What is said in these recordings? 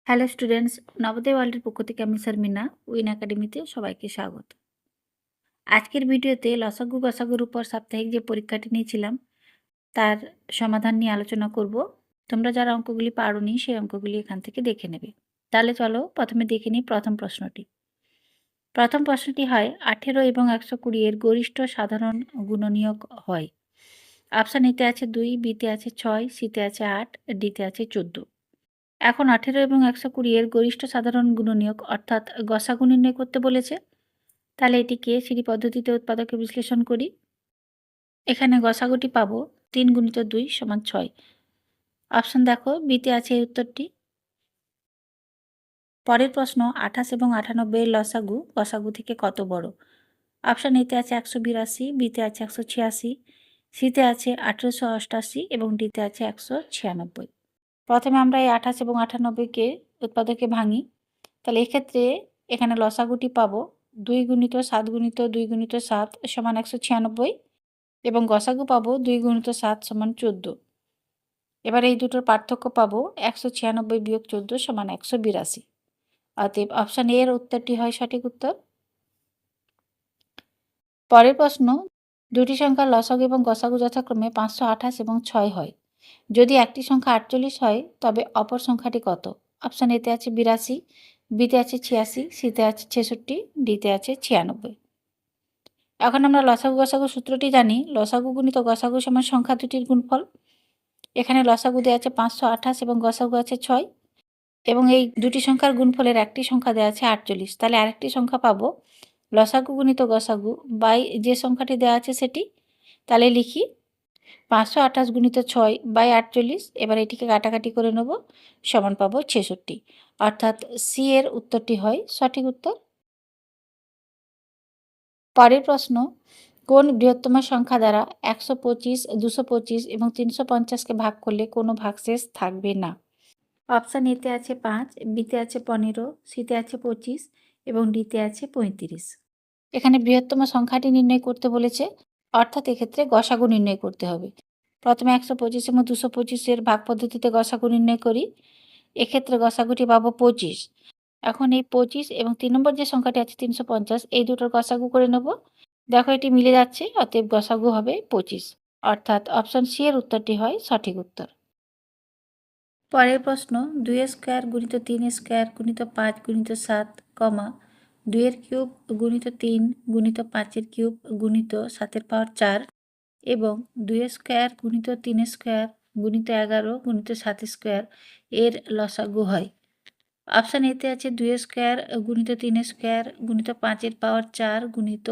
Hello students, Navodaya ওয়ার্ল্ডের পক্ষ থেকে আমি শারমিনা উইন একাডেমিতে সবাইকে স্বাগত। আজকের ভিডিওতে লসাগু গসাগুর উপর সাপ্তাহিক যে পরীক্ষাটি নিয়েছিলাম তার সমাধান নিয়ে আলোচনা করব। তোমরা যারা অঙ্কগুলি পারোনি সেই অঙ্কগুলি এখান থেকে দেখে নেবে। তাহলে চলো প্রথমে দেখে নিই প্রথম প্রশ্নটি। প্রথম প্রশ্নটি হয় 18 এবং 120 এর গরিষ্ঠ সাধারণ গুণনীয়ক হয়। অপশান এতে আছে 2, বিতে আছে 6, সিতে আছে 8, ডিতে আছে 14। এখন 18 এবং 120 এর গরিষ্ঠ সাধারণ গুণনীয়ক অর্থাৎ গসাগু নির্ণয় করতে বলেছে। তাহলে এটিকে সিরি পদ্ধতিতে উৎপাদকে বিশ্লেষণ করি। এখানে গসাগুটি পাবো 3 × 2 = 6। অপশন দেখো, বিতে আছে এই উত্তরটি। পরের প্রশ্ন 28 এবং 98 এর লসাগু গসাগু থেকে কত বড়? অপশন এতে আছে 182, বিতে আছে 186, সিতে আছে 1888 এবং ডিতে আছে 196। প্রথমে আমরা এই 28 এবং 98কে উৎপাদকে ভাঙি। তাহলে এক্ষেত্রে এখানে লসাগুটি পাবো 2 × 7 × 2 × 7 = 196 এবং গসাগু পাবো 2 × 7 = 14। এবার এই দুটোর পার্থক্য পাবো 196 - 14 = 182। অতএব অপশান এ এর উত্তরটি হয় সঠিক উত্তর। পরের প্রশ্ন, দুটি সংখ্যার লসাগু এবং গসাগু যথাক্রমে 528 এবং 6 হয়। যদি একটি সংখ্যা 48 হয় তবে অপর সংখ্যাটি কত? অপশান এতে আছে 82, বিতে আছে 86, সিতে আছে 66, ডিতে আছে 96। এখন আমরা লসাগু গসাগু সূত্রটি জানি। লসাগু গুণিত গসাগু সমান সংখ্যা দুটির গুণফল। এখানে লসাগু দেওয়া আছে 528 এবং গসাগু আছে 6 এবং এই দুটি সংখ্যার গুণফলের একটি সংখ্যা দেওয়া আছে 48। তাহলে আরেকটি সংখ্যা পাবো লসাগু গুণিত গসাগু বাই যে সংখ্যাটি দেওয়া আছে সেটি। তাহলে লিখি 528 × 6 বাই 48। এবার এটিকে কাটাকাটি করে নেব, সমান পাবো 66। অর্থাৎ সি এর উত্তরটি হয় সঠিক উত্তর। পরের প্রশ্ন, কোন বৃহত্তম সংখ্যা দ্বারা 125, 225 এবং 350কে ভাগ করলে কোনো ভাগশেষ থাকবে না? অপশান এতে আছে 5, বিতে আছে 15, সিতে আছে 25 এবং ডিতে আছে 35। এখানে বৃহত্তম সংখ্যাটি নির্ণয় করতে বলেছে, অর্থাৎ এক্ষেত্রে গসাগু নির্ণয় করতে হবে। প্রথমে 125 এবং 225 ভাগ পদ্ধতিতে গসাগু নির্ণয় করি। এক্ষেত্রে গসাগুটি পাবো 25। এখন এই 25 এবং 3 নম্বর যে সংখ্যাটি আছে 350, এই দুটোর গসাগু করে নেব। দেখো এটি মিলে যাচ্ছে, অতএব গসাগু হবে 25। অর্থাৎ অপশন সি এর উত্তরটি হয় সঠিক উত্তর। পরের প্রশ্ন, 2 স্কোয়ার × 3 স্কোয়ার × 5 × 7, 2 এর কিউব × 3 × 5 এর কিউব × 7 এর পাওয়ার 4 এবং 2 স্কোয়ার × 3 স্কোয়ার × 11 × 7 স্কোয়ার এর লসাগু হয়। অপশান এতে আছে 2 স্কোয়ার × 3 স্কোয়ার × 5 এর পাওয়ার 4 ×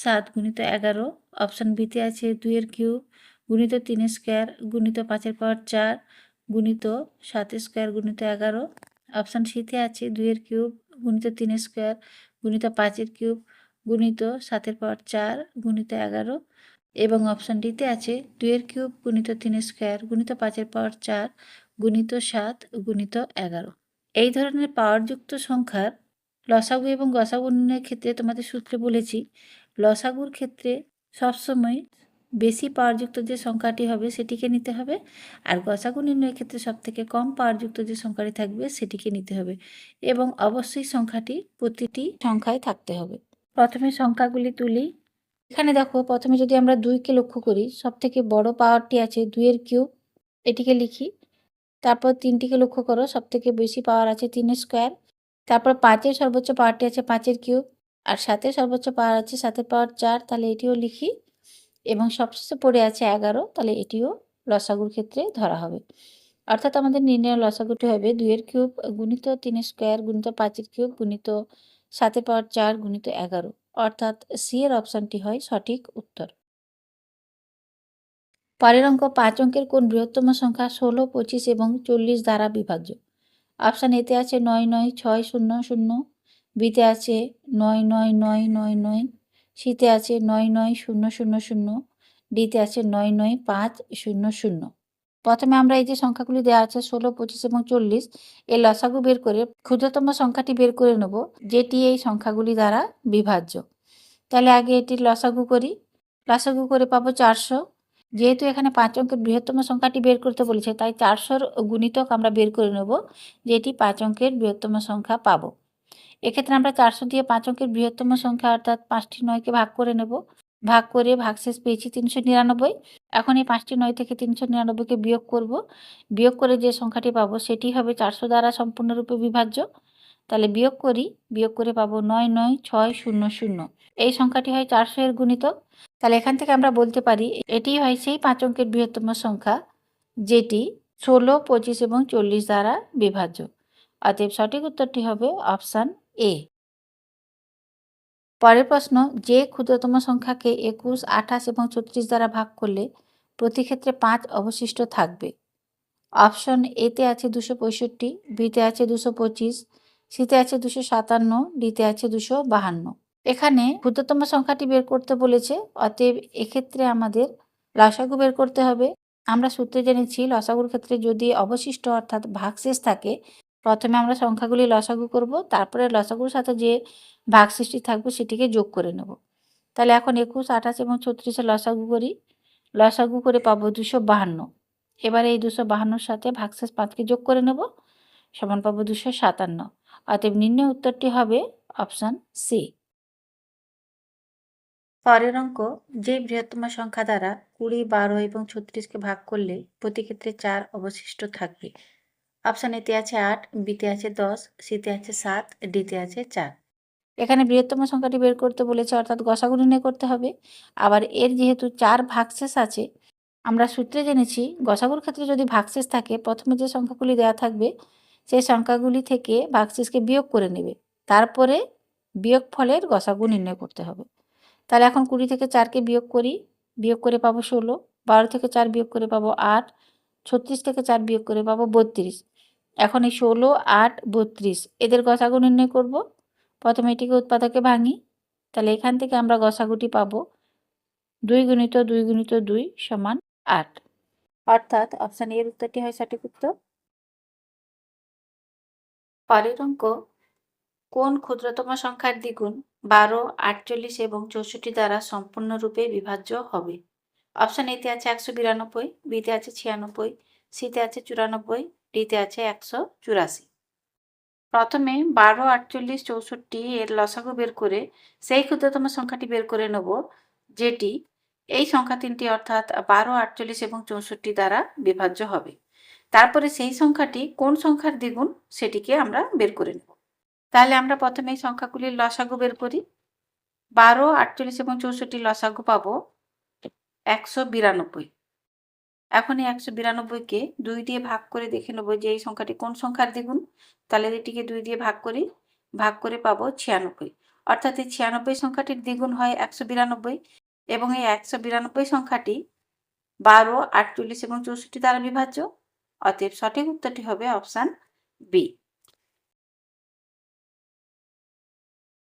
7 × 11। অপশান বিতে আছে 2 এর কিউব × 3 স্কোয়ার × 5 এর পাওয়ার 4 × 7 স্কোয়ার × 11। অপশান সিতে আছে 2 এর কিউব × 3 স্কোয়ার × 5 এর কিউব × 7 এর পাওয়ার 4 × 11 এবং অপশান ডিতে আছে 2 এর কিউব × 3 স্কোয়ার × 5 এর পাওয়ার 4 × 7 × 11। এই ধরনের পাওয়ারযুক্ত সংখ্যার লসাগু এবং গসাগু নির্ণয়ের ক্ষেত্রে তোমাদের সূত্রে বলেছি, লসাগুর ক্ষেত্রে সবসময় বেশি পাওয়ারযুক্ত যে সংখ্যাটি হবে সেটিকে নিতে হবে, আর গসাগু নির্ণয়ের ক্ষেত্রে সবথেকে কম পাওয়ারযুক্ত যে সংখ্যাটি থাকবে সেটিকে নিতে হবে এবং অবশ্যই সংখ্যাটি প্রতিটি সংখ্যায় থাকতে হবে। প্রথমে সংখ্যাগুলি তুলি। এখানে দেখো প্রথমে যদি আমরা 2কে লক্ষ্য করি, সবথেকে বড় পাওয়ারটি আছে 2 এর কিউব, এটিকে লিখি। তারপর 3টিকে লক্ষ্য করো, সবথেকে বেশি পাওয়ার আছে 3 স্কোয়ার। তারপর 5-এর সর্বোচ্চ পাওয়ারটি আছে 5 এর কিউব, আর 7-এর সর্বোচ্চ পাওয়ার আছে 7-এর পাওয়ার 4, তাহলে এটিও লিখি। এবং সবশেষে পড়ে আছে 11, তাহলে এটিও লসাগুর ক্ষেত্রে ধরা হবে। অর্থাৎ আমাদের নির্ণয় লসাগুটি হবে 2 এর কিউব × 3 স্কোয়ার × 5 এর কিউব × 7-এর পাওয়ার 4 × 11। অর্থাৎ সি এর অপশানটি হয় সঠিক উত্তর। পরের অঙ্ক, 5 অঙ্কের কোন বৃহত্তম সংখ্যা 16, 25 এবং 40 দ্বারা বিভাজ্য? অপশান এতে আছে 9, 9, 6, 0, 0, বিতে আছে 9, 9, 9, 9, 9, সিতে আছে 9, 9, 0, 0, 0, ডিতে আছে 9, 9, 5, 0, 0। প্রথমে আমরা এই যে সংখ্যাগুলি দেওয়া আছে 16, 25 এবং 40 এর লসাগু বের করে ক্ষুদ্রতম সংখ্যাটি বের করে নেব, যেটি এই সংখ্যাগুলি দ্বারা বিভাজ্য। তাহলে আগে এটির লসাগু করি। লসাগু করে পাবো 400 যেহেতু এখানে ৫ অঙ্কের বৃহত্তম সংখ্যাটি বের করতে বলেছে, তাই ৪০০ গুণিতক আমরা বের করে নেব, যে এটি ৫ অঙ্কের বৃহত্তম সংখ্যা পাবো। এক্ষেত্রে আমরা ৪০০ দিয়ে ৫ অঙ্কের বৃহত্তম সংখ্যা অর্থাৎ ৫টি ৯কে ভাগ করে নেব। ভাগ করে ভাগশেষ পেয়েছি ৩৯৯। এখন এই ৫টি ৯ থেকে ৩৯৯কে বিয়োগ করব। বিয়োগ করে যে সংখ্যাটি পাবো সেটি হবে ৪০০ দ্বারা সম্পূর্ণরূপে বিভাজ্য। তাহলে বিয়োগ করি, বিয়োগ করে পাবো ৯৯৬০০। এই সংখ্যাটি হয় ৪০০ এর গুণিতক। তাহলে এখান থেকে আমরা বলতে পারি এটি হয় সেই ৫ অঙ্কের বৃহত্তম সংখ্যা যেটি ১৬, ২৫ এবং ৪০ দ্বারা বিভাজ্য। অতএব সঠিক উত্তরটি হবে অপশান এ। পরের প্রশ্ন, যে ক্ষুদ্রতম সংখ্যাকে ২১, ২৮ এবং ৩৬ দ্বারা ভাগ করলে প্রতি ক্ষেত্রে ৫ অবশিষ্ট থাকবে। অপশন এতে আছে ২৬৫, বিতে আছে ২২৫, সিতে আছে ২৫৭, ডিতে আছে ২৫২। এখানে ক্ষুদ্রতম সংখ্যাটি বের করতে বলেছে, অতএব এক্ষেত্রে আমাদের লসাগু বের করতে হবে। আমরা সূত্রে জেনেছি লসাগুর ক্ষেত্রে যদি অবশিষ্ট অর্থাৎ ভাগশেষ থাকে, প্রথমে আমরা সংখ্যাগুলি লসাগু করব, তারপরে লসাগুর সাথে যে ভাগশেষটি থাকবে সেটিকে যোগ করে নেব। তাহলে এখন ২১, ২৮ এবং ৩৬-এর লসাগু করি। লসাগু করে পাবো ২৫২। এবারে এই ২৫২-র সাথে ভাগশেষ ৫কে যোগ করে নেব, সমান পাবো ২৫৭। অতএব নির্ণয় উত্তরটি হবে অপশান সি। পরের অঙ্ক, যে বৃহত্তম সংখ্যা দ্বারা ২০, ১২ এবং ৩৬কে ভাগ করলে প্রতি ক্ষেত্রে ৪ অবশিষ্ট থাকবে। অপশান এতে আছে ৮, বিতে আছে ১০, সিতে আছে ৭, ডিতে আছে ৪। এখানে বৃহত্তম সংখ্যাটি বের করতে বলেছে, অর্থাৎ গসাগু নির্ণয় করতে হবে। আবার এর যেহেতু ৪ ভাগশেষ আছে, আমরা সূত্রে জেনেছি গসাগুর ক্ষেত্রে যদি ভাগশেষ থাকে, প্রথমে যে সংখ্যাগুলি দেওয়া থাকবে সেই সংখ্যাগুলি থেকে ভাগশেষকে বিয়োগ করে নেবে, তারপরে বিয়োগফলের গসাগু নির্ণয় করতে হবে। তাহলে এখন ২০ থেকে ৪কে বিয়োগ করি, বিয়োগ করে পাবো ১৬, ১২ থেকে ৪ বিয়োগ করে পাবো ৮, ৩৬ থেকে ৪ বিয়োগ করে পাবো ৩২। এখন এই ১৬, ৮, ৩২ এদের গসাগু নির্ণয় করব। প্রথমে এটিকে উৎপাদকে ভাঙি, তাহলে এখান থেকে আমরা গসাগুটি পাবো ২ গুণিত ২ গুণিত ২ সমান ৮। অর্থাৎ অপশান এর উত্তরটি হয় সঠিক উত্তর। পরের অঙ্ক, কোন ক্ষুদ্রতম সংখ্যার দ্বিগুণ ১২, ৪৮ এবং ৬৪ দ্বারা সম্পূর্ণরূপে বিভাজ্য হবে। অপশান এতে আছে ১৯২, বিতে আছে ৯৬, সিতে আছে ৯৪, ডিতে আছে ১৮৪। প্রথমে ১২, ৪৮, ৬৪ এর লসাগু বের করে সেই ক্ষুদ্রতম সংখ্যাটি বের করে নেব, যেটি এই সংখ্যা তিনটি অর্থাৎ ১২, ৪৮ এবং ৬৪ দ্বারা বিভাজ্য হবে। তারপরে সেই সংখ্যাটি কোন সংখ্যার দ্বিগুণ সেটিকে আমরা বের করে নেব। তাহলে আমরা প্রথমে এই সংখ্যাগুলির লসাগু বের করি। ১২, ৪৮ এবং ৬৪ লসাগু পাবো ১৯২। এখন এই ১৯২কে ২ দিয়ে ভাগ করে দেখে নেব যে এই সংখ্যাটি কোন সংখ্যার দ্বিগুণ। তাহলে এটিকে ২ দিয়ে ভাগ করি, ভাগ করে পাবো ৯৬। অর্থাৎ এই ৯৬ সংখ্যাটির দ্বিগুণ হয় ১৯২ এবং এই ১৯২ সংখ্যাটি ১২, ৪৮ এবং ৬৪ দ্বারা বিভাজ্য। অতএব সঠিক উত্তরটি হবে অপশান বি।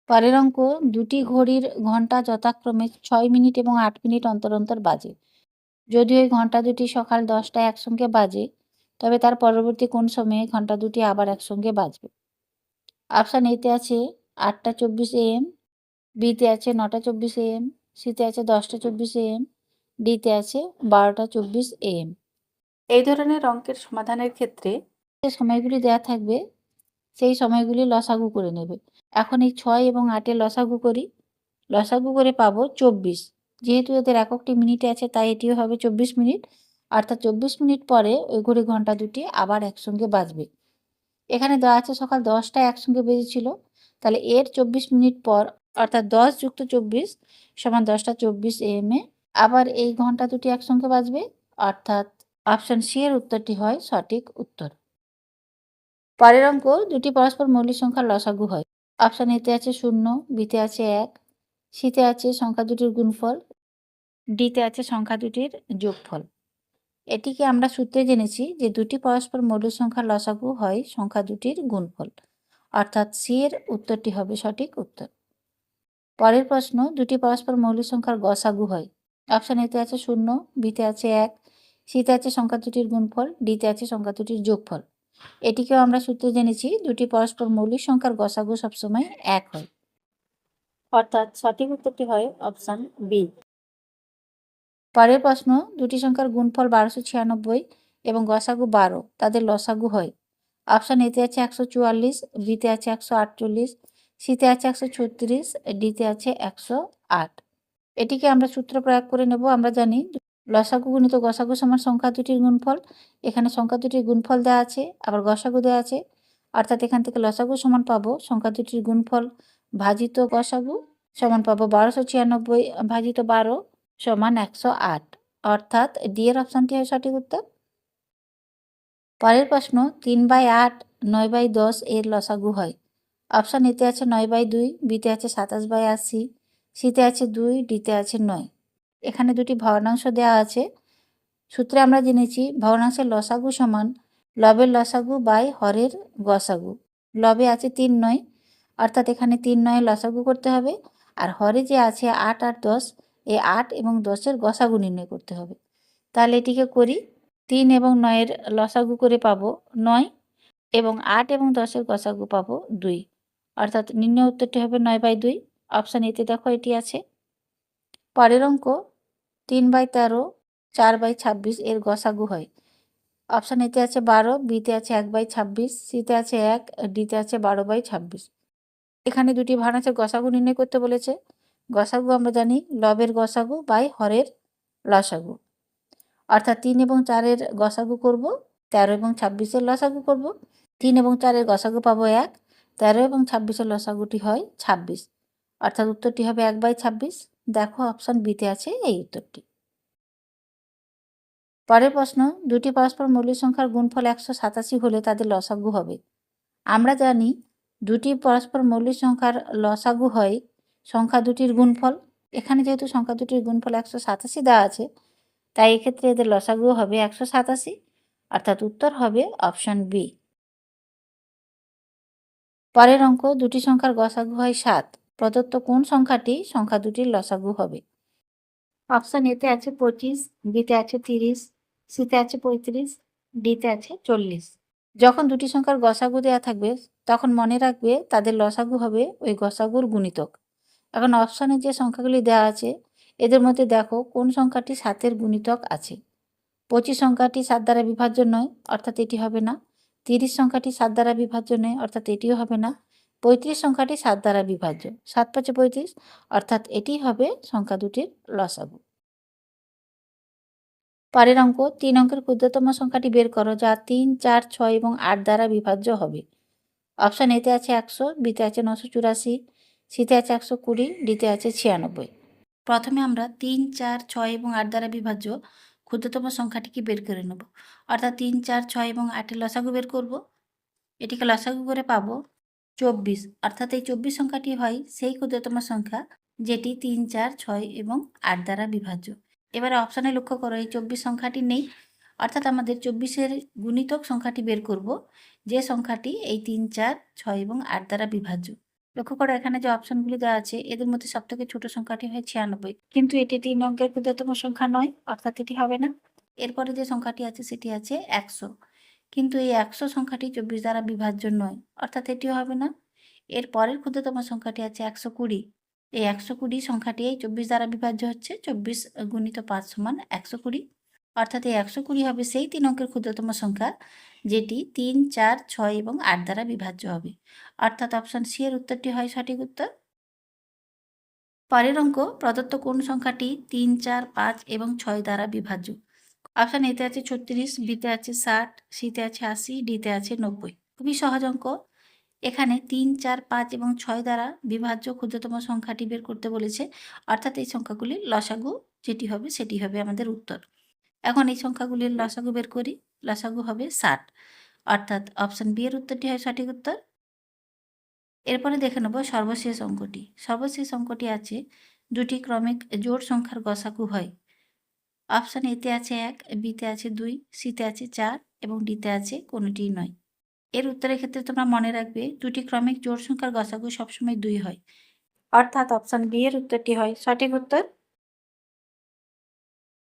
পরের অঙ্ক, দুটি ঘড়ির ঘন্টা যথাক্রমে ৬ মিনিট এবং ৮ মিনিট অন্তর অন্তর বাজে। যদিও এই ঘন্টা দুটি সকাল ১০টায় একসঙ্গে বাজে, তবে তার পরবর্তী কোন সময়ে ঘন্টা দুটি আবার একসঙ্গে বাজবে। অপশান এতে আছে ৮টা ২৪ AM, বিতে আছে ৯টা ২৪ AM, সিতে আছে ১০টা ২৪ AM, ডিতে আছে ১২টা ২৪ AM। এই ধরনের অঙ্কের সমাধানের ক্ষেত্রে যে সময়গুলি দেওয়া থাকবে সেই সময়গুলি লসাগু করে নেবে। এখন এই ৬ এবং ৮-এর লসাগু করি, লসাগু করে পাবো ২৪। যেহেতু এদের এককটি মিনিটে আছে তাই এটিও হবে ২৪ মিনিট, অর্থাৎ ২৪ মিনিট পরে ওই ঘড়ি ঘন্টা দুটি আবার একসঙ্গে বাজবে। এখানে দেওয়া আছে সকাল ১০টায় একসঙ্গে বেজেছিল, তাহলে এর ২৪ মিনিট পর অর্থাৎ ১০ যুক্ত ২৪ সমান ১০টা ২৪ AM এ আবার এই ঘন্টা দুটি একসঙ্গে বাজবে, অর্থাৎ অপশন সি এর উত্তরটি হয় সঠিক উত্তর। পরের অঙ্ক, দুটি পরস্পর মৌলিক সংখ্যার লসাগু হয়। অপশন এতে আছে ০, বিতে আছে ১, সিতে আছে সংখ্যা দুটির গুণফল, ডিতে আছে সংখ্যা দুটির যোগফল। এটিকে আমরা সূত্রে জেনেছি যে দুটি পরস্পর মৌলিক সংখ্যার লসাগু হয় সংখ্যা দুটির গুণফল, অর্থাৎ সি এর উত্তরটি হবে সঠিক উত্তর। পরের প্রশ্ন, দুটি পরস্পর মৌলিক সংখ্যার গসাগু হয়। অপশন এতে আছে ০, বিতে আছে ১, সিতে আছে সংখ্যা দুটির গুণফল, ডিতে আছে সংখ্যা দুটির যোগফল। এটিকেও আমরা সূত্রে জেনেছি দুটি পরস্পর মৌলিক সংখ্যার গসাগু সবসময় ১ হয়, অর্থাৎ সঠিক উত্তরটি হয় অপশন বি। পরের প্রশ্ন, দুটি সংখ্যার গুণফল 1296 এবং গসাগু 12, তাদের লসাগু হয়। অপশান এতে আছে 144, বিতে আছে 148, সিতে আছে 136, ডিতে আছে 108। এটিকে আমরা সূত্র প্রয়োগ করে নেব। আমরা জানি লসাগু গুণিত গসাগু সমান সংখ্যা দুটির গুণফল। এখানে সংখ্যা দুটির গুণফল দেওয়া আছে, আবার গসাগু দেওয়া আছে, অর্থাৎ এখান থেকে লসাগু সমান পাবো সংখ্যা দুটির গুণফল ভাজিত গসাগু সমান পাবো 1296 ভাজিত 12 সমান 108, অর্থাৎ ডি এর অপশানটি হয় সঠিক উত্তর। পরের প্রশ্ন, 3/8, 9/10 এর লসাগু হয়। অপশান এতে আছে 9/2, বিতে আছে 27/80, সিতে আছে 2, ডিতে আছে 9। এখানে দুটি ভগ্নাংশ দেওয়া আছে। সূত্রে আমরা জেনেছি ভগ্নাংশের লসাগু সমান লবের লসাগু বাই হরের গসাগু। লবে আছে 3/9, অর্থাৎ এখানে 3/9 লসাগু করতে হবে, আর হরে যে আছে 8 আর 10, এই 8 এবং 10-এর গসাগু নির্ণয় করতে হবে। তাহলে এটিকে করি। 3 এবং 9-এর লসাগু করে পাবো 9, এবং 8 এবং 10-এর গসাগু পাবো 2, অর্থাৎ নির্ণয় উত্তরটি হবে 9/2। অপশান এতে দেখো এটি আছে। পরের অঙ্ক, 3/13, 4/26 এর গসাগু হয়। অপশান এতে আছে 12, বিতে আছে 1/26, সিতে আছে 1, ডিতে আছে 12/26। এখানে দুটি ভগ্নাংশের গসাগু নির্ণয় করতে বলেছে। গসাগু আমরা জানি লবের গসাগু বাই হরের লসাগু, অর্থাৎ 3 এবং 4-এর গসাগু করব, 13 এবং 26-এর লসাগু করব। 3 এবং 4-এর গসাগু পাবো 1, 13 এবং 26-এর লসাগুটি হয় 26, অর্থাৎ উত্তরটি হবে 1/26। দেখো অপশান বিতে আছে এই উত্তরটি। পরের প্রশ্ন, দুটি পরস্পর মৌলিক সংখ্যার গুণফল 187 হলে তাদের লসাগু হবে। আমরা জানি দুটি পরস্পর মৌলিক সংখ্যার লসাগু হয় সংখ্যা দুটির গুণফল। এখানে যেহেতু সংখ্যা দুটির গুণফল 187 দেওয়া আছে, তাই এক্ষেত্রে এদের লসাগু হবে 187, অর্থাৎ উত্তর হবে অপশান বি। পরের অঙ্ক, দুটি সংখ্যার গসাগু হয় 7, প্রদত্ত কোন সংখ্যাটি সংখ্যা দুটির লসাগু হবে? অপশান এতে আছে 25, বিতে আছে 30, সিতে আছে 35, ডিতে আছে 40। যখন দুটি সংখ্যার গসাগু দেওয়া থাকবে তখন মনে রাখবে তাদের লসাগু হবে ওই গসাগুর গুণিতক। এখন অপশানে যে সংখ্যাগুলি দেওয়া আছে এদের মধ্যে দেখো কোন সংখ্যাটি 7-এর গুণিতক আছে। 25 সংখ্যাটি 7 দ্বারা বিভাজ্য নয়, অর্থাৎ এটি হবে না। 30 সংখ্যাটি 7 দ্বারা বিভাজ্য নয়, অর্থাৎ এটিও হবে না। 35 সংখ্যাটি 7 দ্বারা বিভাজ্য, 7 5 35, অর্থাৎ এটি হবে সংখ্যা দুটির লসাগু। পরের অঙ্ক, 3 অঙ্কের ক্ষুদ্রতম সংখ্যাটি বের করো যা 3, 4, 6 এবং 8 দ্বারা বিভাজ্য হবে। অপশান এতে আছে 100, বিতে আছে 984, সিতে আছে 120, ডিতে আছে 96। প্রথমে আমরা 3, 4, 6 এবং 8 দ্বারা বিভাজ্য ক্ষুদ্রতম সংখ্যাটিকে বের করে নেব, অর্থাৎ 3, 4, 6 এবং 8-এর লসাগু বের করব। এটিকে লসাগু করে পাবো 24, অর্থাৎ এই 24 সংখ্যাটি হয় সেই ক্ষুদ্রতম সংখ্যা যেটি 3, 4, 6 এবং 8 দ্বারা বিভাজ্য। এবারে অপশানে লক্ষ্য করো এই 24 সংখ্যাটি নেই, অর্থাৎ আমাদের 24-এর গুণিতক সংখ্যাটি বের করব, যে সংখ্যাটি এই 3, 4, 6 এবং 8 দ্বারা বিভাজ্য। লক্ষ্য করো এখানে যে অপশনগুলি দেওয়া আছে এদের মধ্যে সবথেকে ছোট সংখ্যাটি হয় 96, কিন্তু এটি 3 অঙ্কের ক্ষুদ্রতম সংখ্যা নয়, অর্থাৎ এটি হবে না। এরপরে যে সংখ্যাটি আছে সেটি আছে 100, কিন্তু এই 100 সংখ্যাটি 24 দ্বারা বিভাজ্য নয়, অর্থাৎ এটিও হবে না। এর পরের ক্ষুদ্রতম সংখ্যাটি আছে 120, এই 120 সংখ্যাটি এই 24 দ্বারা বিভাজ্য হচ্ছে, 24 গুণিত 5 সমান 120, অর্থাৎ এই 120 হবে সেই 3 অঙ্কের ক্ষুদ্রতম সংখ্যা যেটি 3, 4, 6 এবং 8 দ্বারা বিভাজ্য হবে, অর্থাৎ অপশান সি এর উত্তরটি হয় সঠিক উত্তর। পরের অঙ্ক, প্রদত্ত কোন সংখ্যাটি 3, 4, 5 এবং 6 দ্বারা বিভাজ্য? অপশান এতে আছে 36, বিতে আছে 60, সিতে আছে 80, ডিতে আছে 90। খুবই সহজ অঙ্ক। এখানে 3, 4, 5 এবং 6 দ্বারা বিভাজ্য ক্ষুদ্রতম সংখ্যাটি বের করতে বলেছে, অর্থাৎ এই সংখ্যাগুলির লসাগু যেটি হবে সেটি হবে আমাদের উত্তর। এখন এই সংখ্যাগুলির লসাগু বের করি, লসাগু হবে 60, অর্থাৎ অপশান বি এর উত্তরটি হয় সঠিক উত্তর। এরপরে দেখে নেব সর্বশেষ অঙ্কটি। সর্বশেষ অঙ্কটি আছে দুটি ক্রমিক জোড় সংখ্যার গসাগু হয়। অপশান এতে আছে 1, বিতে আছে 2, সিতে আছে 4 এবং ডিতে আছে কোনোটিই নয়। এর উত্তরের ক্ষেত্রে তোমরা মনে রাখবে দুটি ক্রমিক জোড় সংখ্যার গসাগু সবসময় 2 হয়, অর্থাৎ অপশান বি এর উত্তরটি হয় সঠিক উত্তর।